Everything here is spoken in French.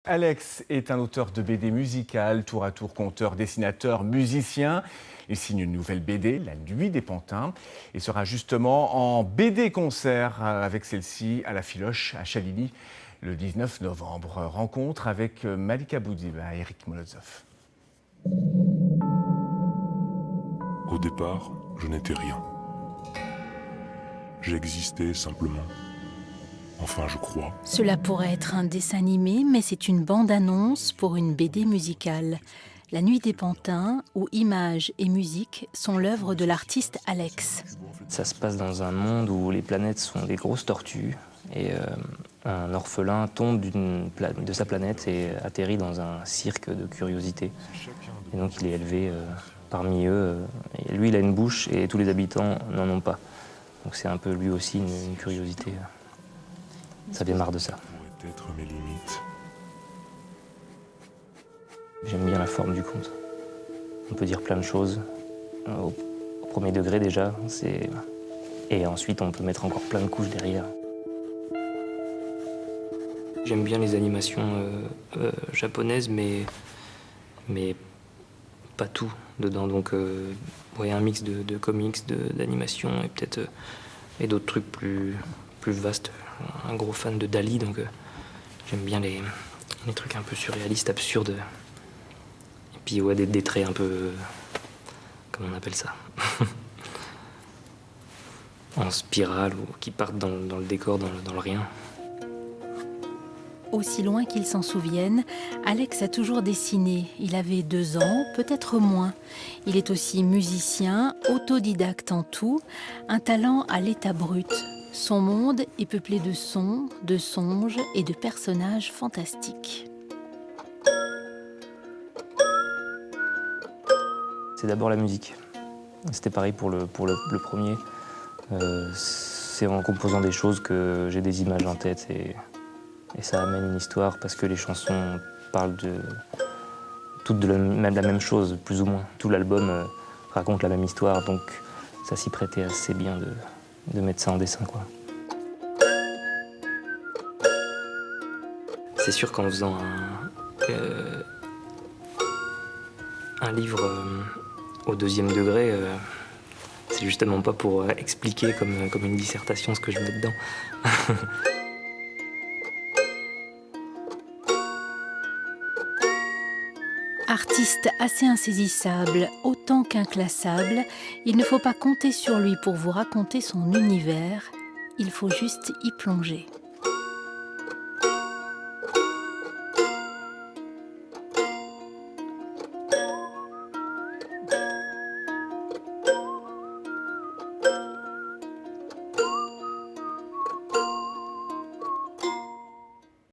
Alex est un auteur de BD musicales, tour à tour conteur, dessinateur, musicien. Il signe une nouvelle BD, La Nuit des Pantins, et sera justement en BD-concert avec celle-ci à la Filoche à Chaligny le 19 novembre. Rencontre avec Malika Boudiba et Eric Molotov. Au départ, je n'étais rien. J'existais simplement. Enfin, je crois. Cela pourrait être un dessin animé, mais c'est une bande-annonce pour une BD musicale. La Nuit des Pantins, où images et musique sont l'œuvre de l'artiste Alex. Ça se passe dans un monde où les planètes sont des grosses tortues et un orphelin tombe de sa planète et atterrit dans un cirque de curiosité. Et donc il est élevé parmi eux. Et lui, il a une bouche et tous les habitants n'en ont pas. Donc c'est un peu lui aussi une curiosité. Ça démarre de ça. Pourraient être mes limites. J'aime bien la forme du conte. On peut dire plein de choses. Au premier degré déjà, et ensuite on peut mettre encore plein de couches derrière. J'aime bien les animations japonaises, mais pas tout dedans. Donc ouais, un mix de comics, d'animation et peut-être et d'autres trucs plus vastes. Un gros fan de Dali, donc j'aime bien les trucs un peu surréalistes, absurdes. Et puis ouais, des traits un peu... comment on appelle ça en spirale, ou qui partent dans le décor, dans le rien. Aussi loin qu'il s'en souvienne, Alex a toujours dessiné. Il avait 2 ans, peut-être moins. Il est aussi musicien, autodidacte en tout, un talent à l'état brut. Son monde est peuplé de sons, de songes et de personnages fantastiques. C'est d'abord la musique. C'était pareil pour le premier. C'est en composant des choses que j'ai des images en tête et ça amène une histoire parce que les chansons parlent toutes de la même chose, plus ou moins. Tout l'album raconte la même histoire, donc ça s'y prêtait assez bien de mettre ça en dessin, quoi. C'est sûr qu'en faisant un livre au 2e degré, c'est justement pas pour expliquer comme une dissertation ce que je mets dedans. Artiste assez insaisissable, autant qu'inclassable, il ne faut pas compter sur lui pour vous raconter son univers, il faut juste y plonger.